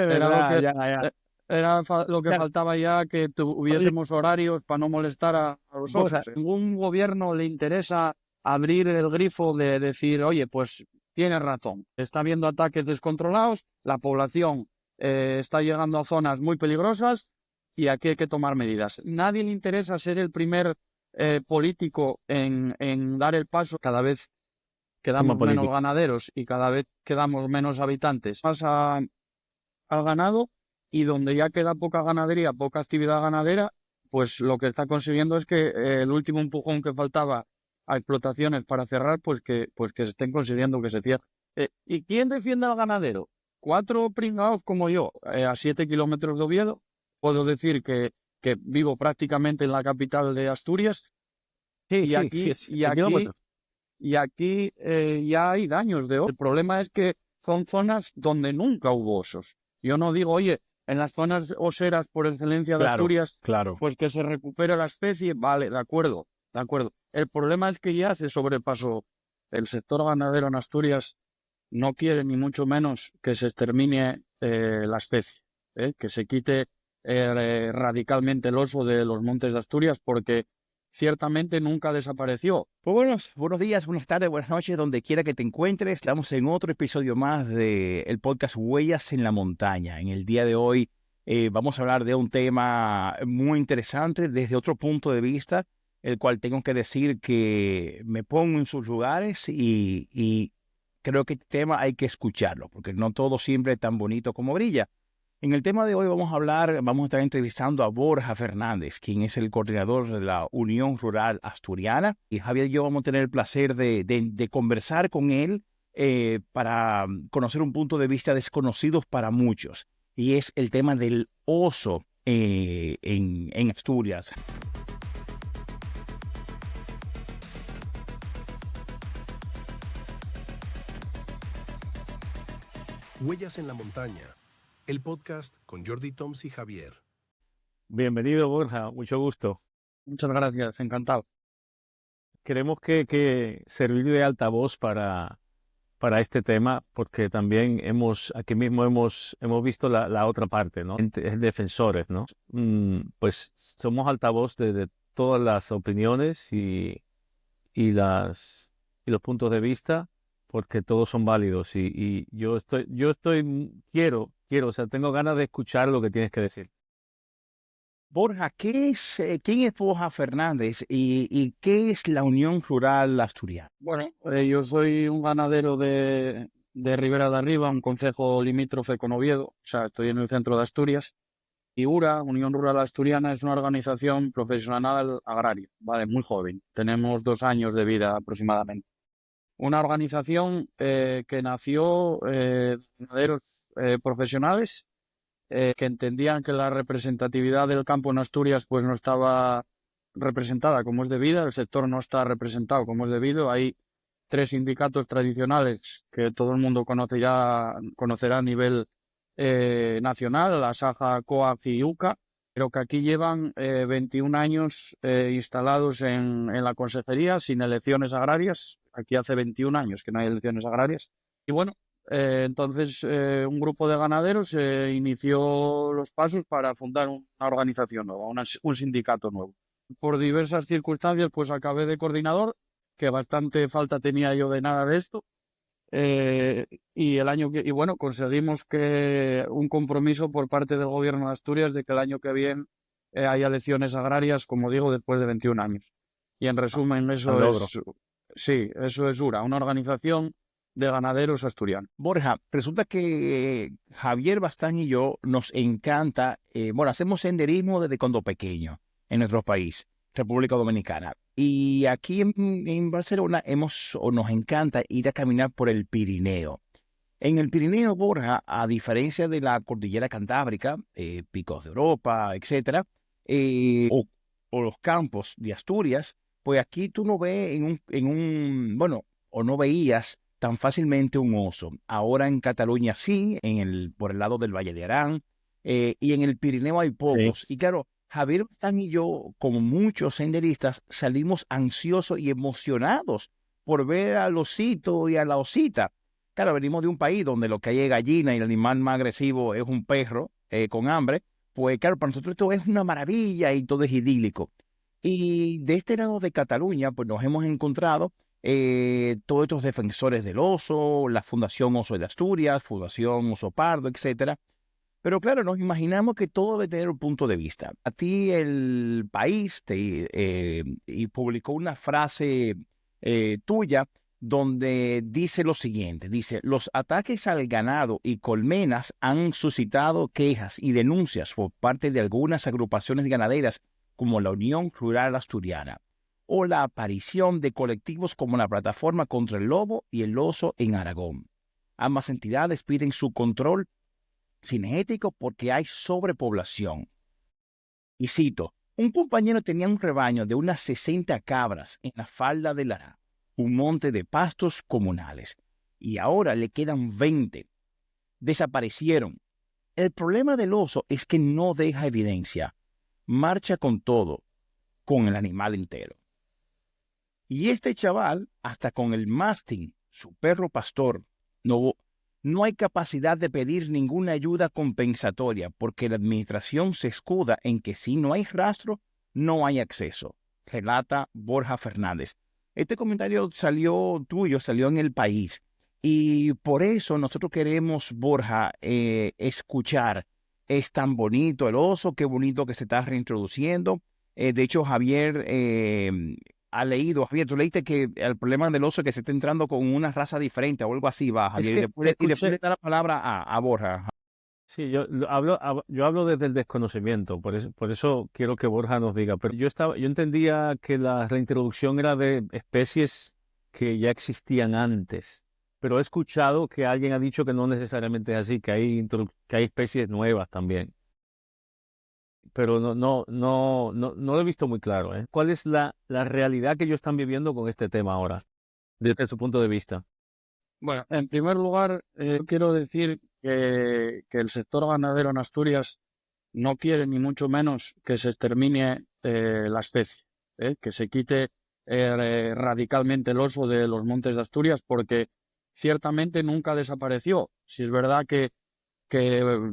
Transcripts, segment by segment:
De Era lo verdad, que, ya. lo que Claro, faltaba ya, que oye, tuviésemos horarios para no molestar a los Borja, socios. A ningún gobierno le interesa abrir el grifo de decir, oye, pues tienes razón, está habiendo ataques descontrolados, la población está llegando a zonas muy peligrosas y aquí hay que tomar medidas. Nadie le interesa ser el primer político en dar el paso. Cada vez como quedamos menos político. ganaderos y cada vez quedamos menos habitantes. Pasa al ganado, y donde ya queda poca ganadería, poca actividad ganadera, pues lo que está consiguiendo es que el último empujón que faltaba a explotaciones para cerrar, pues que se estén consiguiendo que se cierre. ¿Y quién defiende al ganadero? Cuatro pringados como yo, a 7 kilómetros de Oviedo. Puedo decir que vivo prácticamente en la capital de Asturias, Sí, y sí, sí, aquí, es y 7 aquí, kilómetros. y aquí ya hay daños de oso. El problema es que son zonas donde nunca hubo osos. Yo no digo, oye, en las zonas oseras por excelencia de Claro, Asturias, claro. pues que se recupere la especie, vale, de acuerdo, de acuerdo. El problema es que ya se sobrepasó. El sector ganadero en Asturias no quiere ni mucho menos que se extermine la especie, que se quite radicalmente el oso de los montes de Asturias, porque ciertamente nunca desapareció. Pues buenos días, buenas tardes, buenas noches, donde quiera que te encuentres. Estamos en otro episodio más del podcast Huellas en la Montaña. En el día de hoy vamos a hablar de un tema muy interesante desde otro punto de vista, el cual tengo que decir que me pongo en sus lugares y creo que este tema hay que escucharlo, porque no todo siempre es tan bonito como brilla. En el tema de hoy vamos a estar entrevistando a Borja Fernández, quien es el coordinador de la Unión Rural Asturiana. Y Javier y yo vamos a tener el placer de conversar con él para conocer un punto de vista desconocido para muchos. Y es el tema del oso en Asturias. Huellas en la Montaña, el podcast con Jordi Toms y Javier. Bienvenido, Borja, mucho gusto. Muchas gracias, encantado. Queremos que servir de altavoz para este tema, porque también aquí mismo hemos visto la otra parte, ¿no? Defensores, ¿no? Pues somos altavoz de todas las opiniones y los puntos de vista, porque todos son válidos. Y quiero, o sea, tengo ganas de escuchar lo que tienes que decir. Borja, ¿quién es Borja Fernández y qué es la Unión Rural Asturiana? Bueno, yo soy un ganadero de Ribera de Arriba, un concejo limítrofe con Oviedo, o sea, estoy en el centro de Asturias. Y URA, Unión Rural Asturiana, es una organización profesional agraria, vale, muy joven. Tenemos 2 años de vida aproximadamente. Una organización que nació de ganaderos profesionales que entendían que la representatividad del campo en Asturias pues no estaba representada como es debido, el sector no está representado como es debido. Hay 3 sindicatos tradicionales que todo el mundo conocerá a nivel nacional, la SAJA, COAG y UCA, pero que aquí llevan 21 años instalados en la consejería sin elecciones agrarias. Aquí hace 21 años que no hay elecciones agrarias. Y bueno, entonces un grupo de ganaderos inició los pasos para fundar una organización nueva, un sindicato nuevo. Por diversas circunstancias, pues acabé de coordinador, que bastante falta tenía yo de nada de esto. Y bueno, conseguimos que un compromiso por parte del gobierno de Asturias de que el año que viene haya elecciones agrarias, como digo, después de 21 años. Y en resumen, Al logro. eso es URA, una organización de ganaderos asturianos. Borja, resulta que Javier Bastán y yo nos encanta, hacemos senderismo desde cuando pequeño en nuestro país, República Dominicana. Y aquí en Barcelona nos encanta ir a caminar por el Pirineo. En el Pirineo, Borja, a diferencia de la cordillera Cantábrica, Picos de Europa, etcétera, o los campos de Asturias, pues aquí tú no ves o no veías tan fácilmente un oso. Ahora en Cataluña sí, por el lado del Valle de Arán, y en el Pirineo hay Sí. pocos. Y claro, Javier Bastán y yo, como muchos senderistas, salimos ansiosos y emocionados por ver al osito y a la osita. claro, venimos de un país donde lo que hay es gallina y el animal más agresivo es un perro con hambre, pues claro, para nosotros esto es una maravilla y todo es idílico. Y de este lado de Cataluña, pues nos hemos encontrado todos estos defensores del oso, la Fundación Oso de Asturias, Fundación Oso Pardo, etcétera. Pero claro, nos imaginamos que todo debe tener un punto de vista. A ti el país y publicó una frase tuya donde dice lo siguiente, dice, los ataques al ganado y colmenas han suscitado quejas y denuncias por parte de algunas agrupaciones ganaderas como la Unión Rural Asturiana o la aparición de colectivos como la Plataforma contra el Lobo y el Oso en Aragón. Ambas entidades piden su control cinegético porque hay sobrepoblación. Y cito, un compañero tenía un rebaño de unas 60 cabras en la falda del Ará, un monte de pastos comunales, y ahora le quedan 20. Desaparecieron. El problema del oso es que no deja evidencia. Marcha con todo, con el animal entero. Y este chaval, hasta con el mastín, su perro pastor, no hay capacidad de pedir ninguna ayuda compensatoria porque la administración se escuda en que si no hay rastro, no hay acceso, relata Borja Fernández. Este comentario salió en El País. Y por eso nosotros queremos, Borja, escuchar. Es tan bonito el oso, qué bonito que se está reintroduciendo. De hecho, Javier ha leído, Javier, tú leíste que el problema del oso es que se está entrando con una raza diferente o algo así, va, Javier. que Y después escuché, le da la palabra a Borja. sí, yo hablo desde el desconocimiento, por eso quiero que Borja nos diga, pero yo entendía que la reintroducción era de especies que ya existían antes, pero he escuchado que alguien ha dicho que no necesariamente es así, que hay especies nuevas también, pero no lo he visto muy claro, ¿eh? ¿Cuál es la realidad que ellos están viviendo con este tema ahora, desde su punto de vista? Bueno, en primer lugar, quiero decir que el sector ganadero en Asturias no quiere ni mucho menos que se extermine la especie, que se quite radicalmente el oso de los montes de Asturias, porque ciertamente nunca desapareció. Si es verdad que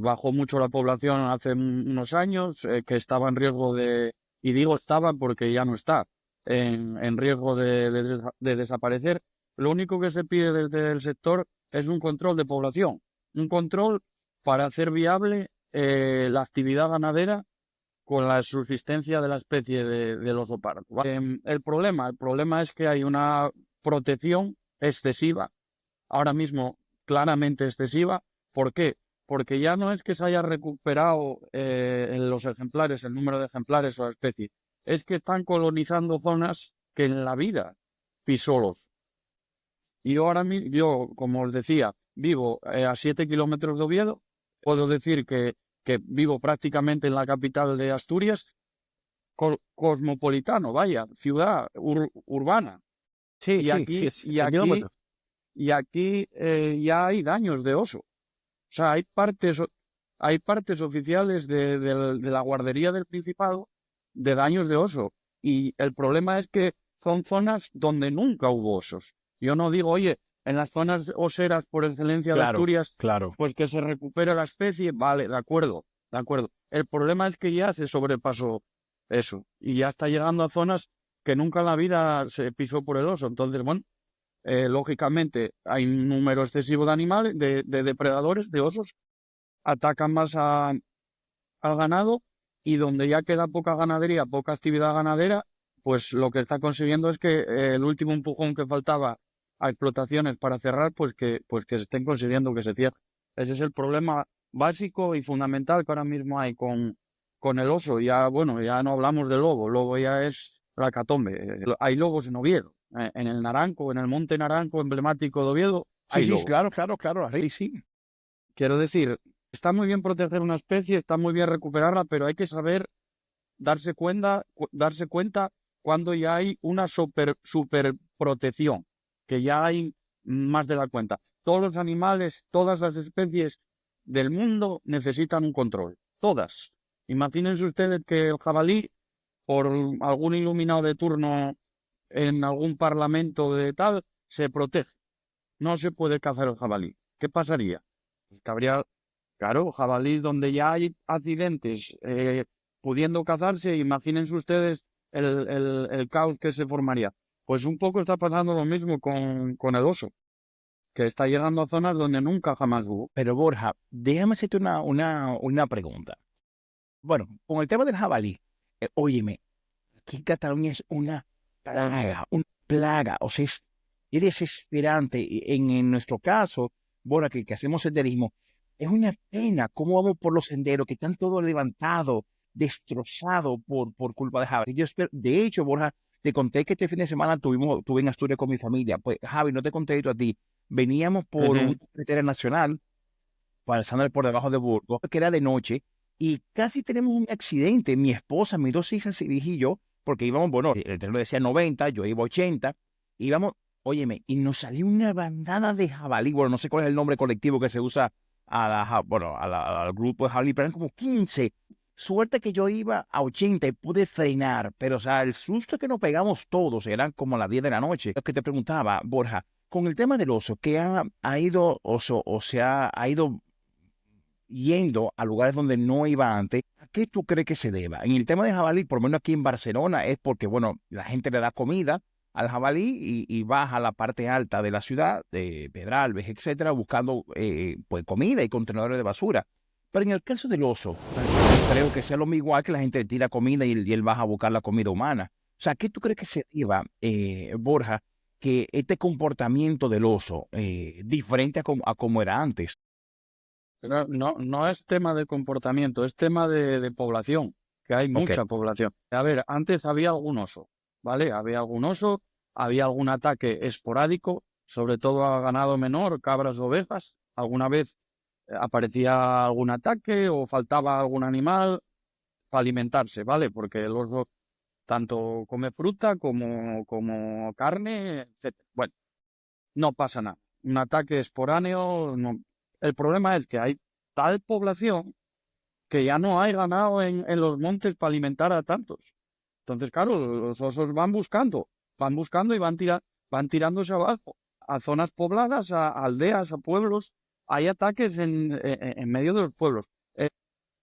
bajó mucho la población hace unos años, que estaba en riesgo y digo estaba porque ya no está, en riesgo de desaparecer. Lo único que se pide desde el sector es un control de población, un control para hacer viable la actividad ganadera con la subsistencia de la especie del oso pardo. El problema es que hay una protección excesiva, ahora mismo claramente excesiva. ¿Por qué? Porque ya no es que se haya recuperado en los ejemplares, el número de ejemplares o la especie, es que están colonizando zonas que en la vida pisó el oso. Y yo, como os decía, vivo a 7 kilómetros de Oviedo. Puedo decir que vivo prácticamente en la capital de Asturias, cosmopolitano, vaya, ciudad urbana. Sí, Y sí, aquí, sí, y aquí, y aquí ya hay daños de oso. O sea, hay partes oficiales de la guardería del Principado de daños de oso. Y el problema es que son zonas donde nunca hubo osos. Yo no digo, oye, en las zonas oseras por excelencia de Claro, Asturias, claro. pues que se recupere la especie, vale, de acuerdo, de acuerdo. El problema es que ya se sobrepasó eso y ya está llegando a zonas que nunca en la vida se pisó por el oso. Entonces, bueno, lógicamente hay un número excesivo de animales, de depredadores, de osos, atacan más al ganado y donde ya queda poca ganadería, poca actividad ganadera, pues lo que está consiguiendo es que el último empujón que faltaba a explotaciones para cerrar, pues que se estén consiguiendo que se cierre. Ese es el problema básico y fundamental que ahora mismo hay con el oso. Ya, bueno, ya no hablamos del lobo, el lobo ya es la hecatombe. Hay lobos en Oviedo, en el Naranco, en el Monte Naranco emblemático de Oviedo, Sí, hay sí, lobos. claro, sí. Quiero decir, está muy bien proteger una especie, está muy bien recuperarla, pero hay que saber darse cuenta cuando ya hay una superprotección, que ya hay más de la cuenta. Todos los animales, todas las especies del mundo necesitan un control. Todas. Imagínense ustedes que el jabalí, por algún iluminado de turno en algún parlamento de tal, se protege. no se puede cazar el jabalí. ¿Qué pasaría? Pues que habría, claro, jabalís donde ya hay accidentes pudiendo cazarse, imagínense ustedes el caos que se formaría. Pues un poco está pasando lo mismo con el oso, que está llegando a zonas donde nunca jamás hubo. Pero Borja, déjame hacerte una pregunta. Bueno, con el tema del jabalí, óyeme, aquí en Cataluña es una plaga, o sea, es desesperante. En nuestro caso, Borja, que hacemos senderismo, es una pena cómo vamos por los senderos que están todos levantados, destrozados por culpa de jabalí. Yo espero, de hecho, Borja, te conté que este fin de semana estuve en Asturias con mi familia. Pues, Javi, no te conté esto a ti. Veníamos por una carretera nacional pasando por debajo de Burgos, que era de noche, y casi tenemos un accidente. Mi esposa, mis dos hijas y yo, porque íbamos, bueno, el tren decía 90, yo iba 80, íbamos, óyeme, y nos salió una bandada de jabalí. Bueno, no sé cuál es el nombre colectivo que se usa al grupo de jabalí, pero eran como 15. Suerte que yo iba a 80 y pude frenar, pero o sea, el susto que nos pegamos todos, eran como las 10 de la noche. Lo que te preguntaba, Borja, con el tema del oso, que ha ido oso, o sea, ha ido yendo a lugares donde no iba antes, ¿a qué tú crees que se deba? En el tema de jabalí, por lo menos aquí en Barcelona, es porque, bueno, la gente le da comida al jabalí y baja a la parte alta de la ciudad, de Pedralbes, etcétera, buscando pues comida y contenedores de basura. Pero en el caso del oso, creo que sea lo mismo igual que la gente le tira comida y él baja a buscar la comida humana. O sea, ¿qué tú crees que se deba, Borja, que este comportamiento del oso, diferente a como era antes? Pero no es tema de comportamiento, es tema de población, que hay Ok. mucha población. A ver, antes había algún oso, ¿vale? Había algún oso, había algún ataque esporádico, sobre todo a ganado menor, cabras, ovejas. Alguna vez aparecía algún ataque o faltaba algún animal para alimentarse, ¿vale? Porque el oso tanto come fruta como carne, etc. Bueno, no pasa nada. Un ataque esporáneo, no. El problema es que hay tal población que ya no hay ganado en los montes para alimentar a tantos. Entonces, claro, los osos van buscando y van tirándose abajo, a zonas pobladas, a aldeas, a pueblos. Hay ataques en medio de los pueblos.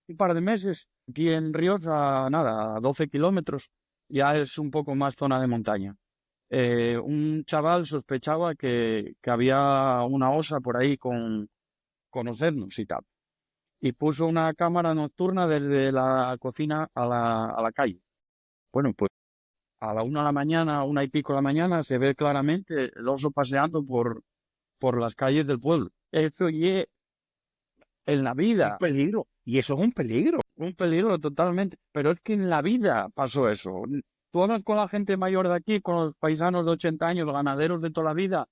Un par de meses, aquí en Ríos, a 12 kilómetros, ya es un poco más zona de montaña. Un chaval sospechaba que había una osa por ahí con conocernos y tal. Y puso una cámara nocturna desde la cocina a la calle. Bueno, pues a la 1 de la mañana, 1 y pico de la mañana, se ve claramente el oso paseando por las calles del pueblo. Eso y en la Un vida, peligro. Y eso es un peligro. un peligro totalmente. Pero es que en la vida pasó eso. Tú hablas con la gente mayor de aquí, con los paisanos de 80 años, los ganaderos de toda la vida,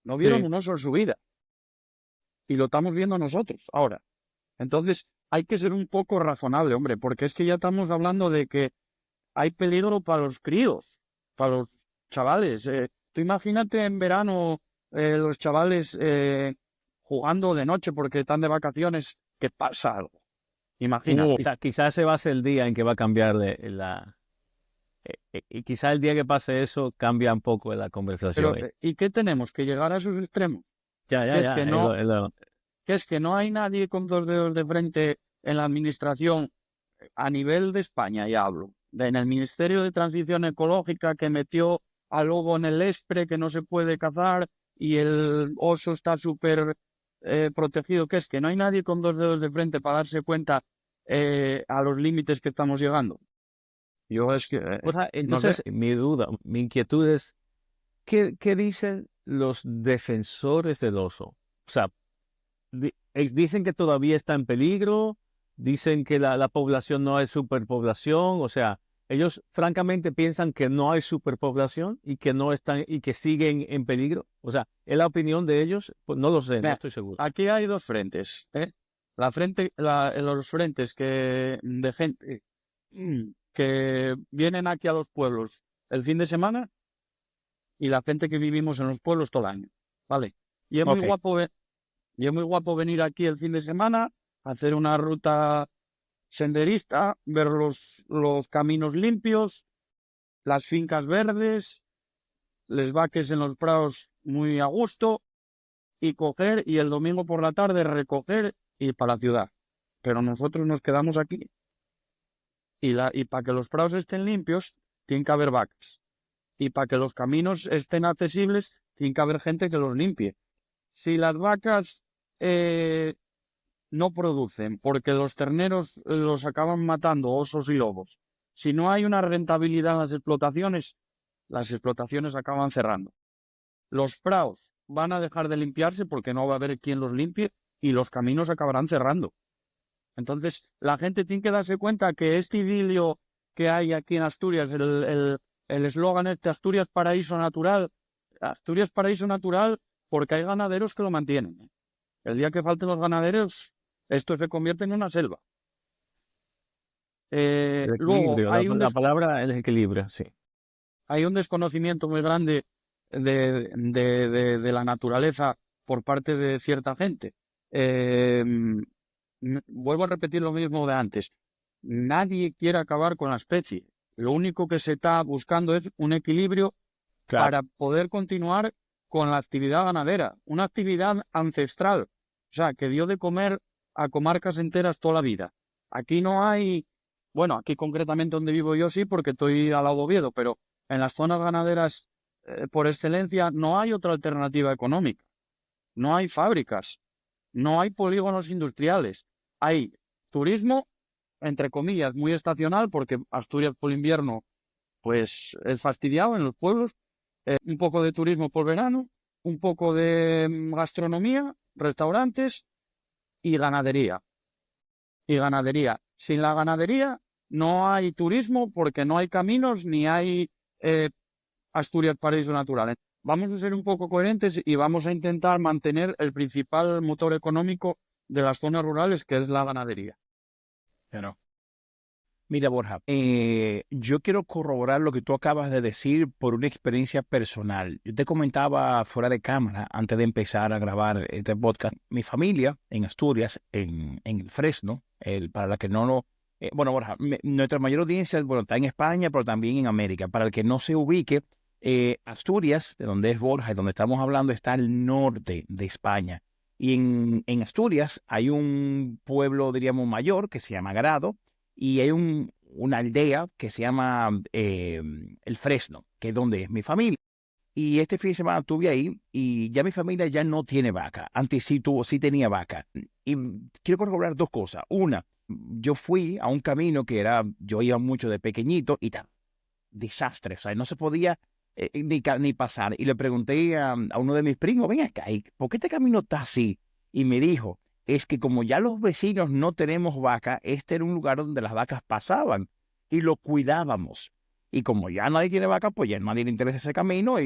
no vieron Sí. un oso en su vida. Y lo estamos viendo nosotros ahora. Entonces, hay que ser un poco razonable, hombre, porque es que ya estamos hablando de que hay peligro para los críos, para los chavales. Tú imagínate en verano los chavales jugando de noche porque están de vacaciones, que pasa algo. Imagínate. Quizás ese va a ser el día en que va a cambiar y quizás el día que pase eso cambia un poco la conversación. Pero, ¿y qué tenemos? ¿Que llegar a esos extremos? Ya, Que es ya, que no, que es que no hay nadie con dos dedos de frente en la administración a nivel de España, ya hablo, en el Ministerio de Transición Ecológica que metió al lobo en el ESPRE, que no se puede cazar y el oso está súper protegido, que es que no hay nadie con dos dedos de frente para darse cuenta a los límites que estamos llegando. Yo es que, O sea, no sé, entonces, mi duda, mi inquietud es, ¿qué dicen los defensores del oso? O sea, dicen que todavía está en peligro, dicen que la población no es superpoblación, o sea, ellos francamente piensan que no hay superpoblación y que no están y que siguen en peligro. O sea, ¿es la opinión de ellos? Pues no lo sé, no mira, estoy seguro. aquí hay dos frentes, ¿eh? Los frentes de gente que vienen aquí a los pueblos el fin de semana y la gente que vivimos en los pueblos todo el año, ¿vale? Y es muy Ok. guapo, y es muy guapo venir aquí el fin de semana, hacer una ruta senderista, ver los caminos limpios, las fincas verdes, les vaques en los prados muy a gusto, y coger y el domingo por la tarde recoger y ir para la ciudad. Pero nosotros nos quedamos aquí y para que los prados estén limpios tienen que haber vacas. Y para que los caminos estén accesibles tiene que haber gente que los limpie. Si las vacas no producen porque los terneros los acaban matando osos y lobos, si no hay una rentabilidad en las explotaciones acaban cerrando. Los prados van a dejar de limpiarse porque no va a haber quien los limpie y los caminos acabarán cerrando. Entonces, la gente tiene que darse cuenta que este idilio que hay aquí en Asturias, el eslogan Asturias paraíso natural porque hay ganaderos que lo mantienen. El día que falten los ganaderos, esto se convierte en una selva. El Luego, equilibrio, la palabra es equilibrio, sí. hay un desconocimiento muy grande de la naturaleza por parte de cierta gente. Vuelvo a repetir lo mismo de antes. Nadie quiere acabar con la especie. Lo único que se está buscando es un equilibrio para poder continuar con la actividad ganadera, una actividad ancestral, o sea, que dio de comer a comarcas enteras toda la vida. Aquí no hay, bueno, aquí concretamente donde vivo yo sí, porque estoy al lado de Oviedo, pero en las zonas ganaderas por excelencia no hay otra alternativa económica. No hay fábricas, no hay polígonos industriales, hay turismo, entre comillas, muy estacional, porque Asturias por invierno pues es fastidiado en los pueblos, un poco de turismo por verano, un poco de gastronomía, restaurantes y ganadería. Y ganadería. Sin la ganadería no hay turismo porque no hay caminos ni hay Asturias paraíso natural. Vamos a ser un poco coherentes y vamos a intentar mantener el principal motor económico de las zonas rurales, que es la ganadería. Claro. Mira, Borja, yo quiero corroborar lo que tú acabas de decir por una experiencia personal. Yo te comentaba fuera de cámara, antes de empezar a grabar este podcast, mi familia en Asturias, en el Fresno, para la que no lo... bueno, Borja, nuestra mayor audiencia, bueno, está en España, pero también en América. Para el que no se ubique, Asturias, de donde es Borja y donde estamos hablando, está al norte de España. Y en Asturias hay un pueblo, diríamos, mayor que se llama Grado y hay una aldea que se llama El Fresno, que es donde es mi familia. Y este fin de semana estuve ahí y ya mi familia ya no tiene vaca. Antes sí tenía vaca. Y quiero corroborar dos cosas. Una, yo fui a un camino que yo iba mucho de pequeñito y tal, desastre. O sea, no se podía ni pasar. Y le pregunté a uno de mis primos, ven acá, ¿por qué este camino está así? Y me dijo, es que como ya los vecinos no tenemos vaca, este era un lugar donde las vacas pasaban y lo cuidábamos. Y como ya nadie tiene vaca, pues ya a nadie le interesa ese camino,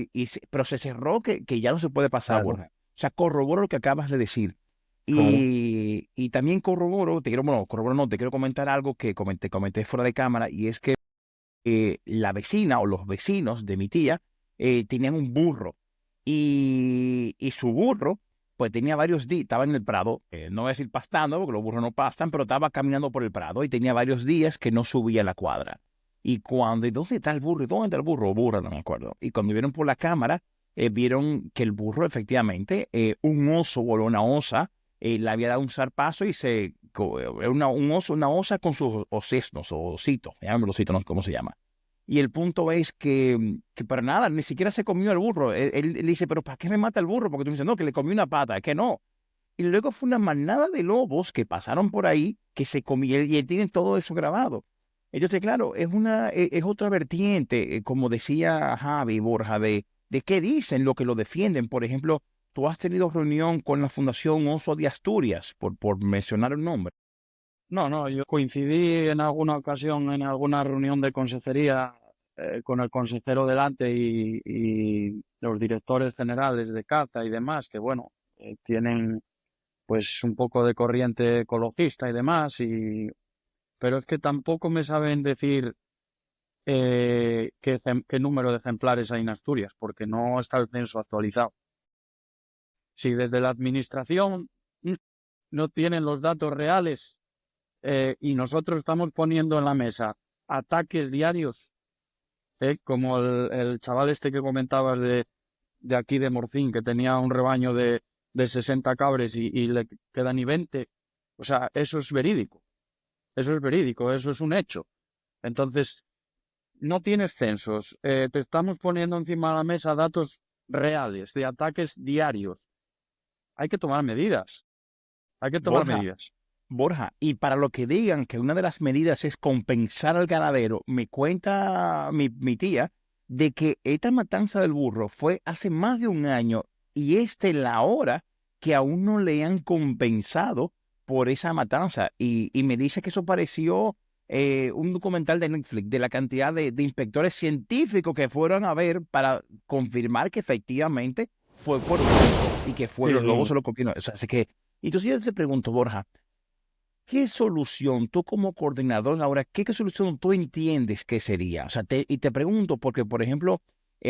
pero se cerró que ya no se puede pasar, Claro. Borja. O sea, corroboro lo que acabas de decir. Claro. Y también corroboro, te quiero comentar algo que comenté fuera de cámara, y es que la vecina o los vecinos de mi tía tenían un burro y su burro pues tenía varios días, estaba en el prado, no voy a decir pastando porque los burros no pastan, pero estaba caminando por el prado y tenía varios días que no subía a la cuadra. ¿Y dónde está el burro? ¿Y dónde está el burro? O burra, no me acuerdo. Y cuando vieron por la cámara, vieron que el burro efectivamente, un oso o una osa, le había dado un zarpazo y era una osa con sus osesnos o ositos, llámalo osito, no sé cómo se llama. Y el punto es que para nada, ni siquiera se comió el burro. Él dice, pero ¿para qué me mata el burro? Porque tú me dices, no, que le comió una pata, que no. Y luego fue una manada de lobos que pasaron por ahí, que se comieron, y él tiene todo eso grabado. Entonces, claro, es otra vertiente, como decía Javi Borja, de qué dicen, lo que lo defienden. Por ejemplo, tú has tenido reunión con la Fundación Oso de Asturias, por mencionar un nombre. No, yo coincidí en alguna ocasión en alguna reunión de consejería con el consejero delante y los directores generales de caza y demás, que bueno, tienen pues un poco de corriente ecologista y demás, pero es que tampoco me saben decir qué número de ejemplares hay en Asturias, porque no está el censo actualizado. Si desde la administración no tienen los datos reales y nosotros estamos poniendo en la mesa ataques diarios, como el chaval este que comentabas de aquí de Morcín, que tenía un rebaño de de 60 cabres y le quedan ni 20. O sea, eso es verídico. Eso es verídico, eso es un hecho. Entonces, no tienes censos. Te estamos poniendo encima de la mesa datos reales de ataques diarios. Hay que tomar medidas. Hay que tomar Borja, medidas. Borja, y para lo que digan que una de las medidas es compensar al ganadero, me cuenta mi tía de que esta matanza del burro fue hace más de un año y esta es la hora que aún no le han compensado por esa matanza. Y me dice que eso pareció un documental de Netflix de la cantidad de inspectores científicos que fueron a ver para confirmar que efectivamente fue por un lobo y que fue Sí, los lobos se lo comieron. O sea, así que, entonces yo te pregunto, Borja, ¿qué solución tú como coordinador ahora, qué solución tú entiendes que sería? O sea, y te pregunto porque, por ejemplo,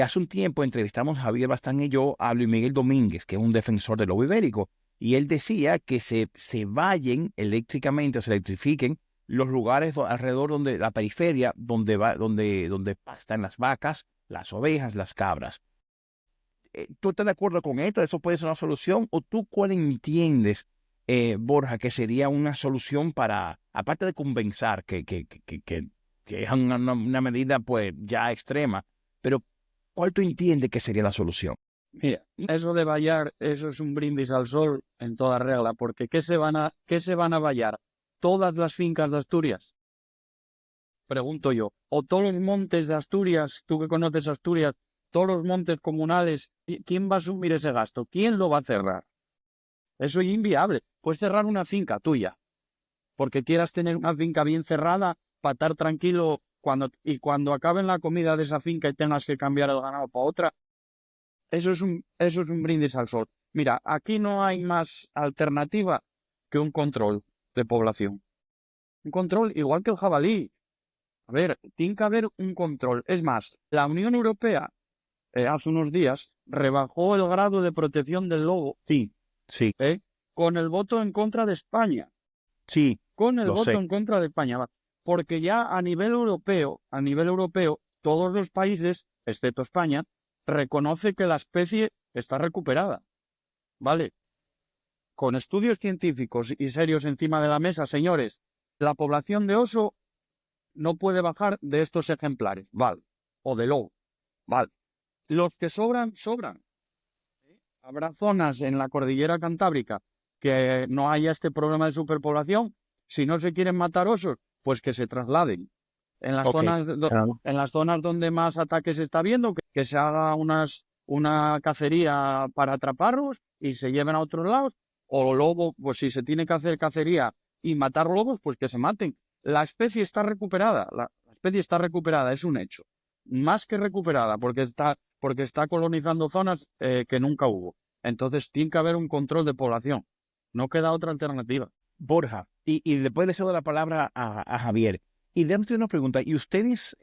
hace un tiempo entrevistamos a Javier Bastán y yo a Luis Miguel Domínguez, que es un defensor del lobo ibérico, y él decía que se vayan eléctricamente, se electrifiquen los lugares alrededor donde la periferia, donde pastan las vacas, las ovejas, las cabras. ¿Tú estás de acuerdo con esto? ¿Eso puede ser una solución? ¿O tú cuál entiendes, Borja, que sería una solución para, aparte de compensar, que es una medida pues ya extrema, pero cuál tú entiendes que sería la solución? Mira, eso de vallar, eso es un brindis al sol en toda regla, porque qué se van a vallar? ¿Todas las fincas de Asturias? Pregunto yo. ¿O todos los montes de Asturias, tú que conoces Asturias, todos los montes comunales, quién va a asumir ese gasto? ¿Quién lo va a cerrar? Eso es inviable. Puedes cerrar una finca tuya, porque quieras tener una finca bien cerrada para estar tranquilo cuando acaben la comida de esa finca y tengas que cambiar el ganado para otra. Eso es un brindis al sol. Mira, aquí no hay más alternativa que un control de población. Un control igual que el jabalí. A ver, tiene que haber un control. Es más, la Unión Europea hace unos días rebajó el grado de protección del lobo Sí, sí, con el voto en contra de España. sí, Con el lo voto sé. en contra de España. Porque ya a nivel europeo, todos los países, excepto España, reconoce que la especie está recuperada. ¿Vale? Con estudios científicos y serios encima de la mesa, señores, la población de oso no puede bajar de estos ejemplares, ¿vale? O de lobo, ¿vale? Los que sobran, sobran. Habrá zonas en la cordillera cantábrica que no haya este problema de superpoblación. Si no se quieren matar osos, pues que se trasladen. En las Ok, zonas en las zonas donde más ataques se está viendo, que se haga una cacería para atraparlos y se lleven a otros lados. O lobo, pues si se tiene que hacer cacería y matar lobos, pues que se maten. La especie está recuperada, la especie está recuperada, es un hecho. Más que recuperada, porque está colonizando zonas que nunca hubo. Entonces tiene que haber un control de población. No queda otra alternativa. Borja, y después le cedo la palabra a Javier. Y déjame hacer una pregunta. ¿Y ustedes,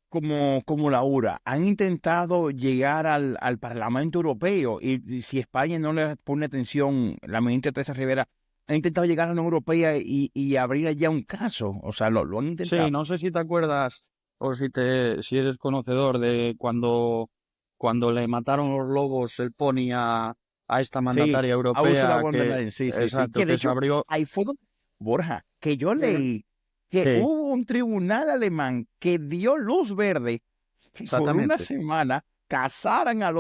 como la URA, han intentado llegar al Parlamento Europeo? Y si España no le pone atención, la ministra Teresa Rivera, ¿han intentado llegar a la Unión Europea y abrir allá un caso? O sea, lo han intentado. Sí, no sé si te acuerdas o si eres conocedor de cuando le mataron los lobos el pony a esta Sí, mandataria a Ursula europea von der Leyen, sí, sí, sí. exacto, Que de que se hecho, abrió. ahí fue, Borja, que yo leí que Sí, hubo un tribunal alemán que dio luz verde que por una exactamente. semana cazaran al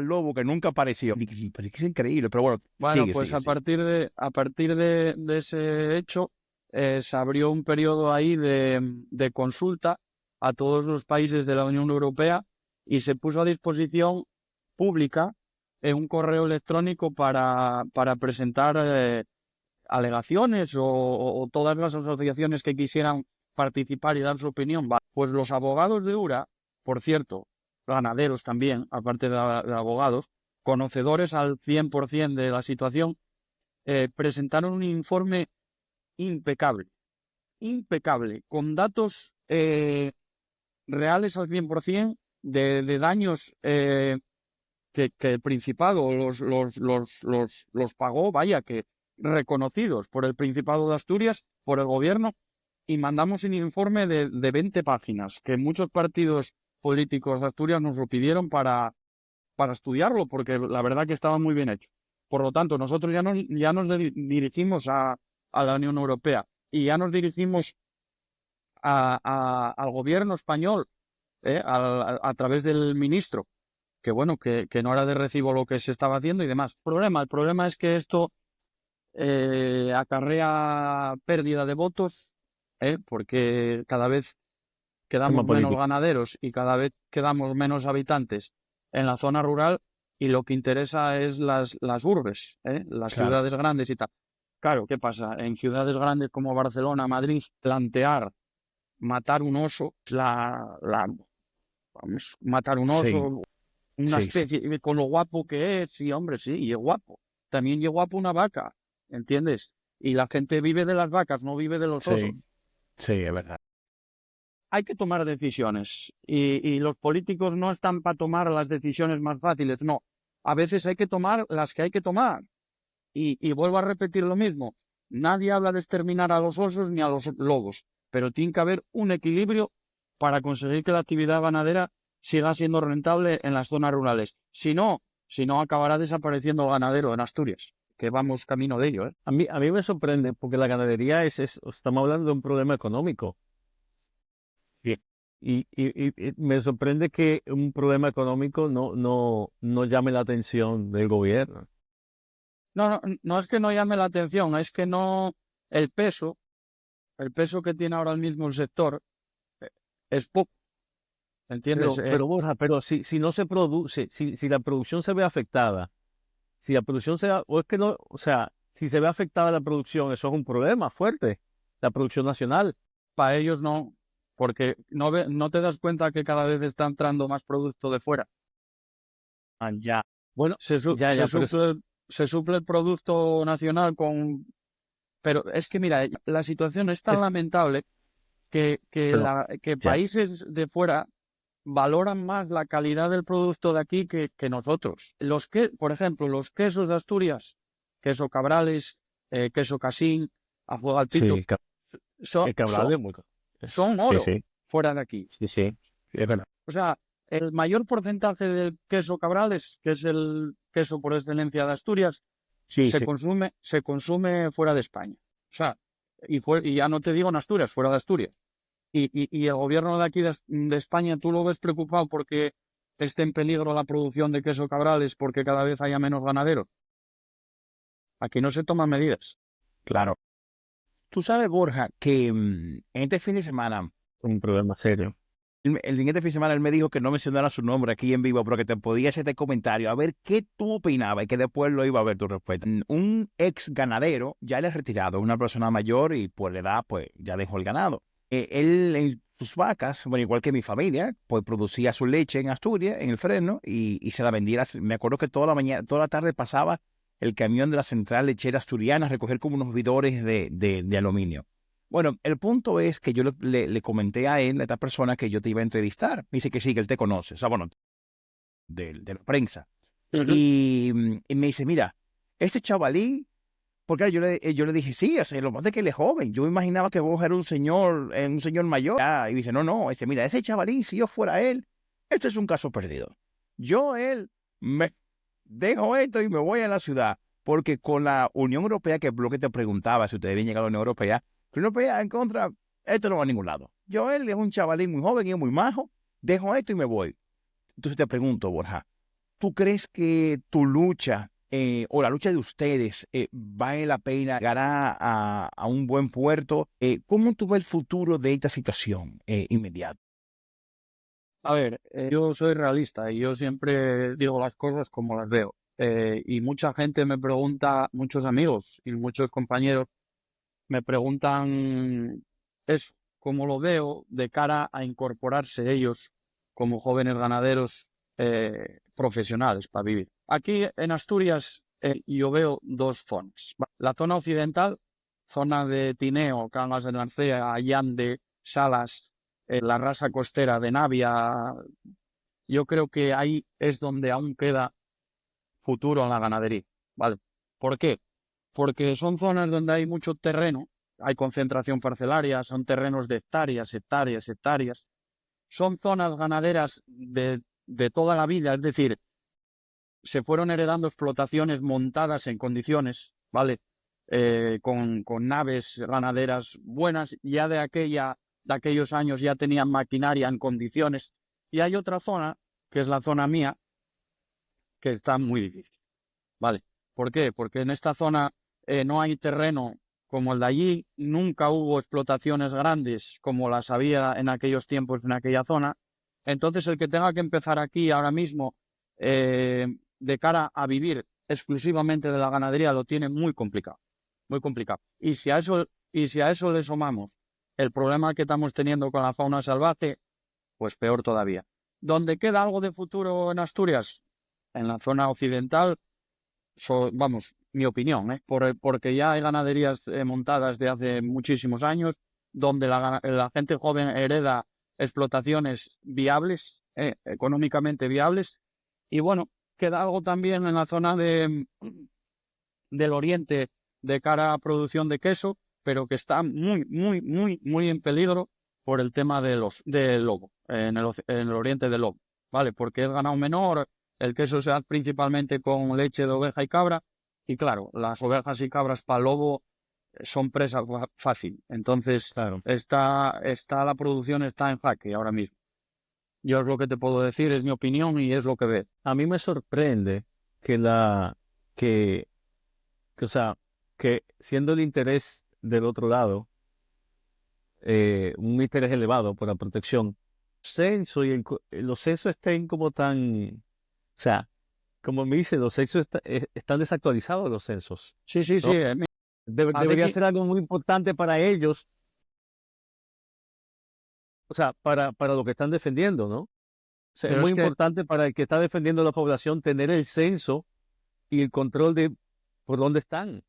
lobo que nunca apareció. Dije, pero es que es increíble, pero bueno, Bueno, sigue, pues sigue, a sigue. partir de ese hecho, se abrió un periodo ahí de consulta a todos los países de la Unión Europea y se puso a disposición pública en un correo electrónico para presentar alegaciones o todas las asociaciones que quisieran participar y dar su opinión. Pues los abogados de URA, por cierto, ganaderos también, aparte de abogados, conocedores al 100% de la situación, presentaron un informe impecable, con datos reales al 100% de daños que el Principado los pagó, vaya, que reconocidos por el Principado de Asturias, por el gobierno, y mandamos un informe de 20 páginas, que muchos partidos políticos de Asturias nos lo pidieron para para estudiarlo, porque la verdad que estaba muy bien hecho. Por lo tanto, nosotros ya nos dirigimos a la Unión Europea y ya nos dirigimos al gobierno español, a través del ministro, que bueno, que no era de recibo lo que se estaba haciendo y demás. El problema es que esto acarrea pérdida de votos, porque cada vez Tema quedamos menos político. ganaderos y cada vez quedamos menos habitantes en la zona rural y lo que interesa es las urbes, las Claro. ciudades grandes y tal. Claro, ¿qué pasa? En ciudades grandes como Barcelona, Madrid, plantear matar un oso, vamos, matar un Sí, oso, una sí, sí, especie, con lo guapo que es, sí, hombre, sí, y es guapo. También es guapo una vaca, ¿entiendes? Y la gente vive de las vacas, no vive de los osos. sí, sí, es verdad. Hay que tomar decisiones y los políticos no están para tomar las decisiones más fáciles, no. A veces hay que tomar las que hay que tomar. Y vuelvo a repetir lo mismo. Nadie habla de exterminar a los osos ni a los lobos, pero tiene que haber un equilibrio para conseguir que la actividad ganadera siga siendo rentable en las zonas rurales. Si no, acabará desapareciendo el ganadero en Asturias, que vamos camino de ello, ¿eh? A mí me sorprende porque la ganadería estamos hablando de un problema económico. Bien. Y me sorprende que un problema económico no llame la atención del gobierno. No es que no llame la atención, es que no, el peso que tiene ahora mismo el sector eh, es poco, ¿entiendes? Pero Borja, pero si no se produce, si la producción se ve afectada, si la producción se o es que no, o sea, si se ve afectada la producción, eso es un problema fuerte, la producción nacional. Para ellos no, porque no te das cuenta que cada vez está entrando más producto de fuera. Ah, ya. Bueno, Se, su- ya, se ya, pero suple, se suple el producto nacional con... Pero es que mira, la situación es tan es- lamentable pero que Ya. países de fuera valoran más la calidad del producto de aquí que nosotros. Por ejemplo, los quesos de Asturias, queso Cabrales, queso Casín, a fuego al sí, pito, son, el Cabral son, es son sí, oro sí, fuera de aquí. sí, sí, Es verdad. O sea, el mayor porcentaje del queso Cabrales, que es el queso por excelencia de Asturias, Sí, sí. se consume fuera de España. O sea, y ya no te digo en Asturias, fuera de Asturias. Y el gobierno de aquí de España, ¿tú lo ves preocupado porque esté en peligro la producción de queso Cabrales porque cada vez haya menos ganaderos? Aquí no se toman medidas. Claro. Tú sabes, Borja, que en este fin de semana, un problema serio. el siguiente fin de semana, él me dijo que no mencionara su nombre aquí en vivo, pero que te podía hacer este comentario, a ver qué tú opinabas y que después lo iba a ver tu respuesta. Un ex ganadero, ya él es retirado, una persona mayor y por la edad, pues ya dejó el ganado. Él en sus vacas, bueno, igual que mi familia, pues producía su leche en Asturias, en el freno, y se la vendía. Me acuerdo que toda la mañana, toda la tarde pasaba el camión de la central lechera asturiana a recoger como unos bidores de aluminio. Bueno, el punto es que yo le comenté a él, a esta persona, que yo te iba a entrevistar. Me dice que sí, que él te conoce, o sea, bueno, de la prensa. Y me dice, mira, este chavalín, porque yo le dije, sí, o sea, lo más de que él es joven. Yo me imaginaba que vos eras un señor mayor. Y dice, no, mira, ese chavalín, si yo fuera él, esto es un caso perdido. Él, me dejo esto y me voy a la ciudad. Porque con la Unión Europea, que es lo que te preguntaba, si ustedes habían llegado a la Unión Europea, la Unión Europea en contra, esto no va a ningún lado. Él es un chavalín muy joven y es muy majo, dejo esto y me voy. Entonces te pregunto, Borja, ¿tú crees que tu lucha o la lucha de ustedes vale la pena llegar a un buen puerto? ¿Cómo tú ves el futuro de esta situación inmediata? A ver, yo soy realista y yo siempre digo las cosas como las veo. Y mucha gente me pregunta, muchos amigos y muchos compañeros me preguntan eso, cómo lo veo de cara a incorporarse ellos como jóvenes ganaderos profesionales para vivir. Aquí en Asturias yo veo dos zonas. La zona occidental, zona de Tineo, Cangas de Narcea, Allande, Salas, la rasa costera de Navia. Yo creo que ahí es donde aún queda futuro en la ganadería, ¿vale? ¿Por qué? Porque son zonas donde hay mucho terreno, hay concentración parcelaria, son terrenos de hectáreas, hectáreas, hectáreas. Son zonas ganaderas de toda la vida, es decir, se fueron heredando explotaciones montadas en condiciones, ¿vale? Con naves ganaderas buenas, ya de aquellos años ya tenían maquinaria en condiciones. Y hay otra zona, que es la zona mía, que está muy difícil, ¿vale? ¿Por qué? Porque en esta zona no hay terreno como el de allí, nunca hubo explotaciones grandes como las había en aquellos tiempos en aquella zona. Entonces, el que tenga que empezar aquí ahora mismo de cara a vivir exclusivamente de la ganadería lo tiene muy complicado, muy complicado. Y si a eso le sumamos el problema que estamos teniendo con la fauna salvaje, pues peor todavía. ¿Dónde queda algo de futuro en Asturias? En la zona occidental, vamos, mi opinión, porque ya hay ganaderías montadas de hace muchísimos años, donde la gente joven hereda explotaciones viables, económicamente viables, y bueno, queda algo también en la zona del oriente de cara a producción de queso, pero que está muy, muy, muy, muy en peligro por el tema del lobo, en el oriente del lobo, ¿vale? Porque es ganado menor, el queso se hace principalmente con leche de oveja y cabra, y claro, las ovejas y cabras para el lobo son presa fácil. Entonces, Claro. la producción está en jaque ahora mismo. Yo es lo que te puedo decir, es mi opinión y es lo que veo. A mí me sorprende que o sea, que siendo el interés del otro lado, un interés elevado por la protección, censo y los censos estén como tan, o sea, como me dice, los censos están desactualizados los censos. Sí, sí, sí. ¿No? Debería ser algo muy importante para ellos, o sea, para lo que están defendiendo, ¿no? O sea, es Pero muy es que importante para el que está defendiendo la población tener el censo y el control de por dónde están.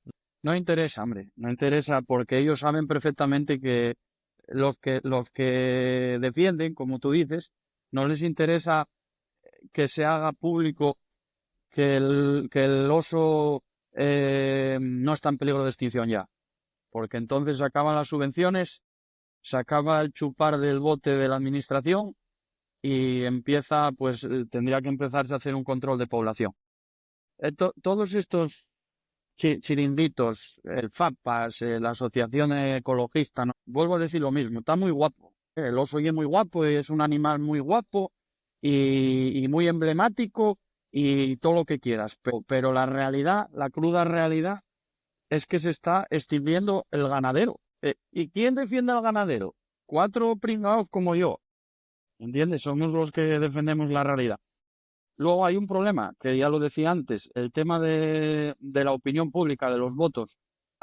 no interesa, hombre, no interesa porque ellos saben perfectamente que los que defienden, como tú dices, no les interesa que se haga público que el oso no está en peligro de extinción ya, porque entonces se acaban las subvenciones, se acaba el chupar del bote de la administración y tendría que empezarse a hacer un control de población. Todos estos chiringuitos, el FAPAS, la Asociación Ecologista, ¿no? Vuelvo a decir lo mismo, está muy guapo. El oso es muy guapo, es un animal muy guapo y muy emblemático y todo lo que quieras. Pero la realidad, la cruda realidad, es que se está extinguiendo el ganadero. ¿Y quién defiende al ganadero? 4 pringados como yo. ¿Entiendes? Somos los que defendemos la realidad. Luego hay un problema, que ya lo decía antes, el tema de la opinión pública, de los votos.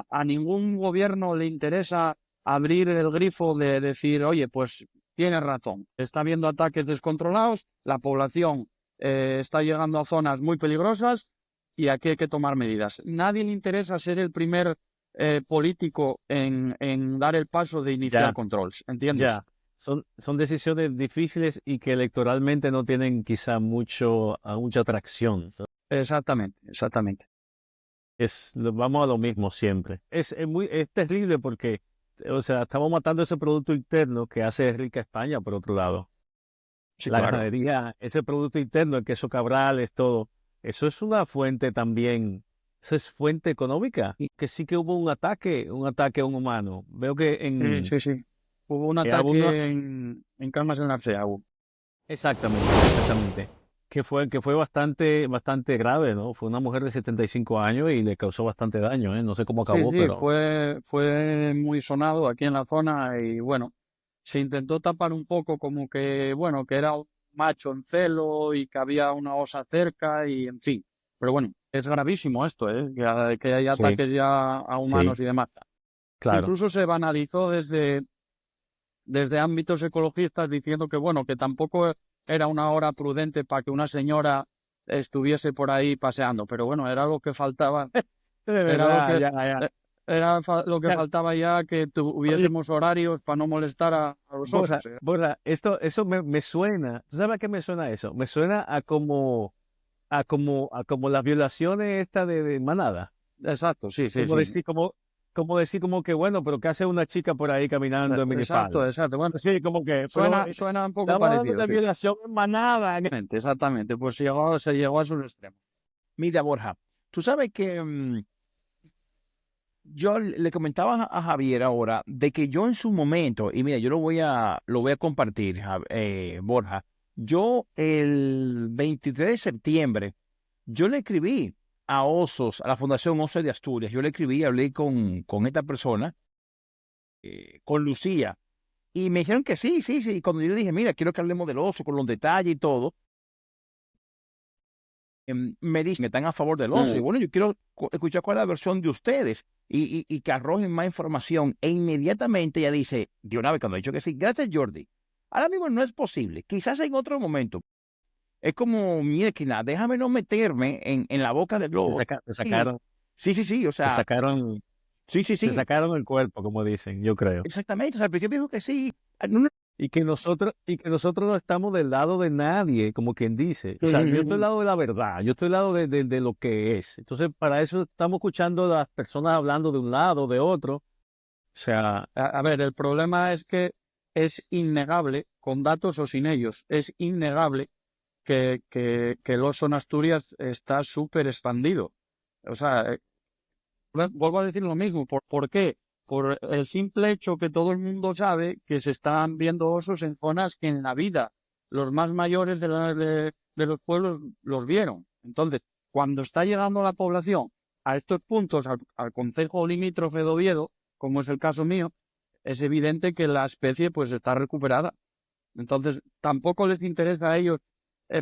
A ningún gobierno le interesa abrir el grifo de decir, oye, pues tienes razón, está habiendo ataques descontrolados, la población está llegando a zonas muy peligrosas y aquí hay que tomar medidas. Nadie le interesa ser el primer político en dar el paso de iniciar controles, ¿entiendes? Ya. Son decisiones difíciles y que electoralmente no tienen quizá mucha atracción. Exactamente, exactamente. Vamos a lo mismo siempre. Es terrible porque, o sea, estamos matando ese producto interno que hace rica España, por otro lado. Sí, La claro. ganadería, ese producto interno, el queso cabral, es todo. Eso es una fuente también, esa es fuente económica. Y que sí que hubo un ataque a un humano. Veo que Sí. Hubo un ataque en Calmas del Narcea. Exactamente. Que fue bastante grave, ¿no? Fue una mujer de 75 años y le causó bastante daño, ¿eh? No sé cómo acabó, Sí, pero fue muy sonado aquí en la zona y bueno, se intentó tapar un poco como que, bueno, que era un macho en celo y que había una osa cerca y en fin. Pero bueno, es gravísimo esto, ¿eh? Que hay sí, ataques ya a humanos sí, y demás. claro. Incluso se banalizó desde ámbitos ecologistas diciendo que, bueno, que tampoco era una hora prudente para que una señora estuviese por ahí paseando, pero bueno, era lo que faltaba. De Era lo verdad, que, ya. lo O que sea, faltaba ya que oye, tuviésemos horarios para no molestar a los osos. Borja, eso me suena. ¿Tú sabes a qué me suena eso? Me suena a como las violaciones estas de manada. Exacto, sí. Como decir como que bueno, pero ¿qué hace una chica por ahí caminando en minifalda? Exacto. Bueno, Sí, como que, pero suena un poco estamos hablando parecido, de sí. violación en manada. Exactamente, pues se llegó a sus extremos. Mira, Borja, tú sabes que yo le comentaba a Javier ahora de que yo en su momento, y mira, yo lo voy a compartir, Borja, yo el 23 de septiembre, yo le escribí a Osos, a la Fundación Osos de Asturias, yo le escribí, hablé con esta persona, con Lucía, y me dijeron que sí, sí, sí, y cuando yo le dije, mira, quiero que hablemos del oso, con los detalles y todo, me dicen que están a favor del oso. Y Mm. bueno, yo quiero escuchar cuál es la versión de ustedes y que arrojen más información. E inmediatamente ella dice, de una vez cuando ha dicho que sí, gracias Jordi. Ahora mismo no es posible, quizás en otro momento. Es como, mire, que nada, déjame no meterme en la boca del Te, lobo. te Y sacaron, sí, sí, sí, o te sea, sacaron, sí, sí, te sí, sacaron el cuerpo, como dicen, yo creo. exactamente. O sea, al principio dijo que sí. Y que nosotros no estamos del lado de nadie, como quien dice. O sea, yo estoy al lado de la verdad, yo estoy al lado de lo que es. Entonces, para eso estamos escuchando a las personas hablando de un lado, de otro. O sea, A ver, el problema es que es innegable, con datos o sin ellos, es innegable que el oso en Asturias está súper expandido. O sea, vuelvo a decir lo mismo. ¿Por qué? Por el simple hecho que todo el mundo sabe que se están viendo osos en zonas que en la vida los más mayores de los pueblos los vieron. Entonces, cuando está llegando la población a estos puntos, al concejo limítrofe de Oviedo, como es el caso mío, es evidente que la especie pues está recuperada. Entonces, tampoco les interesa a ellos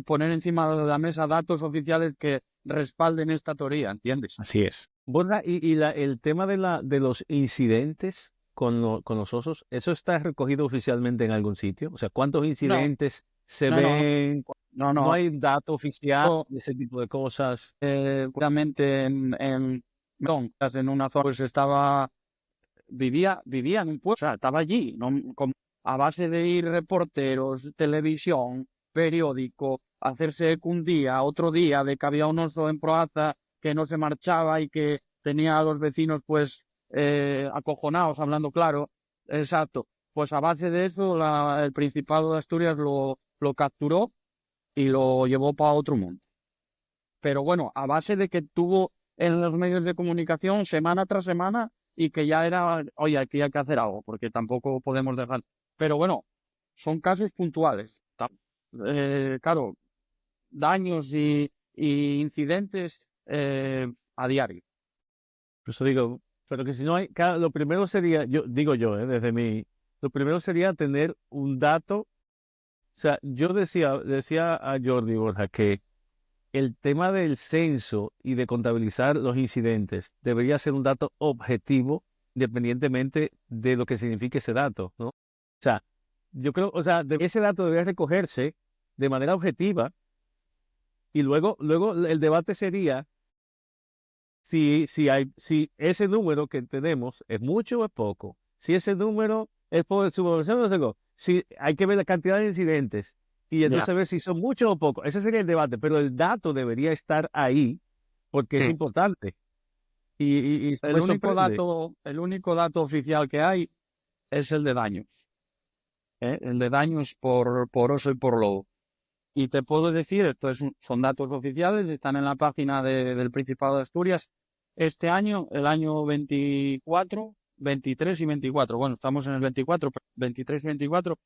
poner encima de la mesa datos oficiales que respalden esta teoría, ¿entiendes? Así es. Borja, el tema de los incidentes con los osos, ¿eso está recogido oficialmente en algún sitio? O sea, ¿cuántos No, incidentes se no, no, ven? no, No no. hay dato oficial de ese tipo de cosas. Seguramente en una zona pues vivía en un pueblo, o sea, estaba allí, ¿no? A base de ir reporteros, televisión, periódico, hacerse un día, otro día, de que había un oso en Proaza que no se marchaba y que tenía a los vecinos pues acojonados, hablando claro, exacto. Pues a base de eso, el Principado de Asturias lo capturó y lo llevó para otro mundo. Pero bueno, a base de que tuvo en los medios de comunicación semana tras semana y que ya era, oye, aquí hay que hacer algo, porque tampoco podemos dejar. Pero bueno, son casos puntuales. Claro, daños y incidentes a diario. Por eso digo, pero que si no hay, lo primero sería, yo digo yo, desde mi, lo primero sería tener un dato. O sea, yo decía a Jordi Borja que el tema del censo y de contabilizar los incidentes debería ser un dato objetivo, independientemente de lo que signifique ese dato, ¿no? O sea, yo creo, o sea, ese dato debería recogerse de manera objetiva y luego el debate sería si ese número que tenemos es mucho o es poco, si ese número es por subpoblación o no sé qué, si hay que ver la cantidad de incidentes y Ya. entonces ver si son muchos o pocos. Ese sería el debate, pero el dato debería estar ahí porque es Sí. importante. Y me sorprende. El único dato oficial que hay es el de daños. El de daños por oso y por lobo. Y te puedo decir, son datos oficiales, están en la página del Principado de Asturias. Este año, el año 24, 23 y 24, bueno, estamos en el 24, 23 y 24,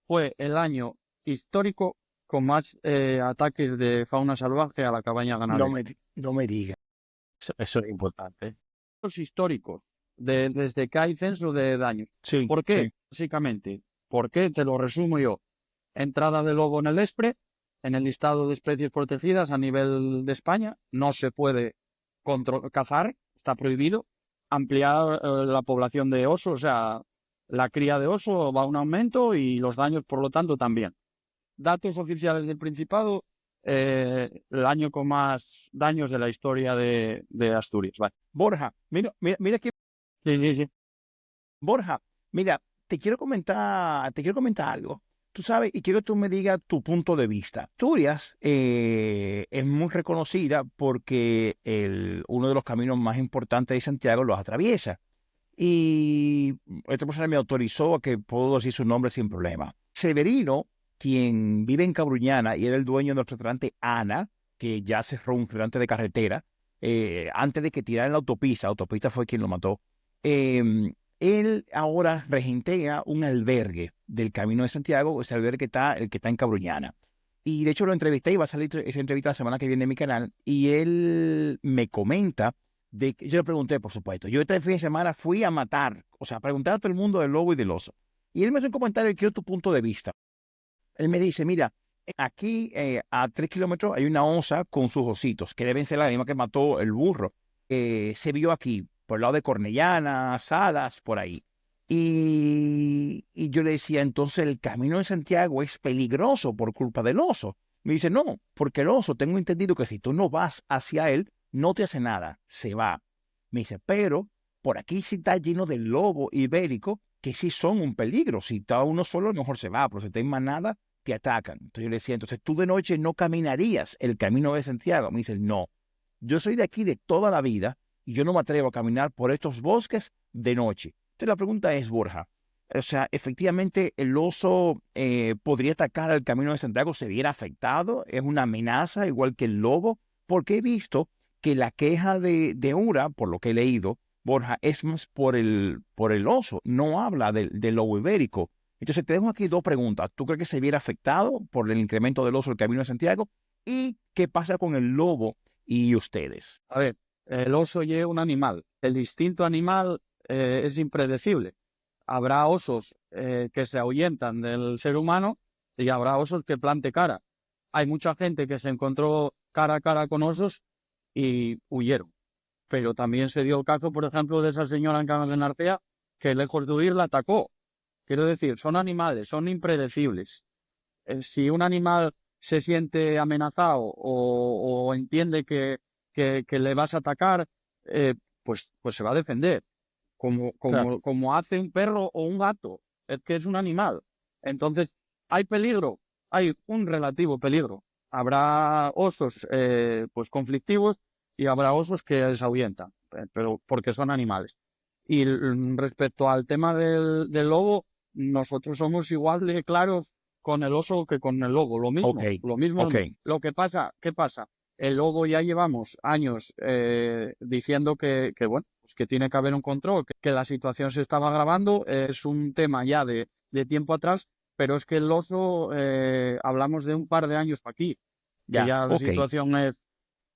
fue el año histórico con más ataques de fauna salvaje a la cabaña No ganadera. me, no me diga. Eso es importante. Los históricos, desde que hay censo de daños. Sí, ¿Por qué? sí. Básicamente, ¿por qué? Te lo resumo yo. Entrada de lobo en el ESPRE, en el listado de especies protegidas a nivel de España, no se puede cazar, está prohibido. Ampliar la población de oso, o sea, la cría de oso va a un aumento y los daños, por lo tanto, también. Datos oficiales del Principado, el año con más daños de la historia de Asturias. Vale. Borja, mira que Sí, sí, sí. Borja, mira, te quiero comentar algo. Tú sabes, y quiero que tú me digas tu punto de vista. Asturias es muy reconocida porque uno de los caminos más importantes de Santiago los atraviesa. Y esta persona me autorizó a que puedo decir su nombre sin problema. Severino, quien vive en Cabruñana y era el dueño del restaurante Ana, que ya cerró un restaurante de carretera, antes de que tiraran la autopista fue quien lo mató. Él ahora regentea un albergue del Camino de Santiago, ese albergue el que está en Cabruñana. Y de hecho lo entrevisté y va a salir esa entrevista la semana que viene en mi canal. Y él me comenta yo le pregunté, por supuesto, yo este fin de semana fui a matar, o sea, a preguntar a todo el mundo del lobo y del oso. Y él me hace un comentario y quiero tu punto de vista. Él me dice, mira, aquí a 3 kilómetros hay una osa con sus ositos, que deben ser la misma que mató el burro. Se vio aquí, por el lado de Cornellana, Salas, por ahí. Y yo le decía, entonces el Camino de Santiago es peligroso por culpa del oso. Me dice, no, porque el oso, tengo entendido que si tú no vas hacia él, no te hace nada, se va. Me dice, pero por aquí sí está lleno de lobo ibérico, que sí son un peligro. Si está uno solo, a lo mejor se va, pero si está en manada, te atacan. Entonces yo le decía, entonces tú de noche no caminarías el Camino de Santiago. Me dice, no, yo soy de aquí de toda la vida y yo no me atrevo a caminar por estos bosques de noche. Entonces la pregunta es, Borja, o sea, efectivamente el oso podría atacar al Camino de Santiago, se viera afectado, es una amenaza igual que el lobo, porque he visto que la queja de Ura, por lo que he leído, Borja, es más por el oso, no habla del lobo ibérico. Entonces te dejo aquí dos preguntas. ¿Tú crees que se viera afectado por el incremento del oso del Camino de Santiago? ¿Y qué pasa con el lobo y ustedes? A ver, el oso es un animal. El instinto animal es impredecible. Habrá osos que se ahuyentan del ser humano y habrá osos que plante cara. Hay mucha gente que se encontró cara a cara con osos y huyeron. Pero también se dio el caso, por ejemplo, de esa señora en Camas de Narcea que lejos de huir la atacó. Quiero decir, son animales, son impredecibles. Si un animal se siente amenazado o entiende que le vas a atacar, pues se va a defender. Claro. Como hace un perro o un gato, es que es un animal. Entonces, ¿hay peligro? Hay un relativo peligro. Habrá osos pues conflictivos y habrá osos que desahuyentan, pero porque son animales. Y respecto al tema del lobo, nosotros somos igual de claros con el oso que con el lobo, Ok, lo mismo. ok. Lo que pasa, ¿qué pasa? El lobo ya llevamos años diciendo bueno, pues que tiene que haber un control, que la situación se estaba agravando, es un tema ya de tiempo atrás, pero es que el oso, hablamos de un par de años para aquí, que Ya, ya la ok. situación es,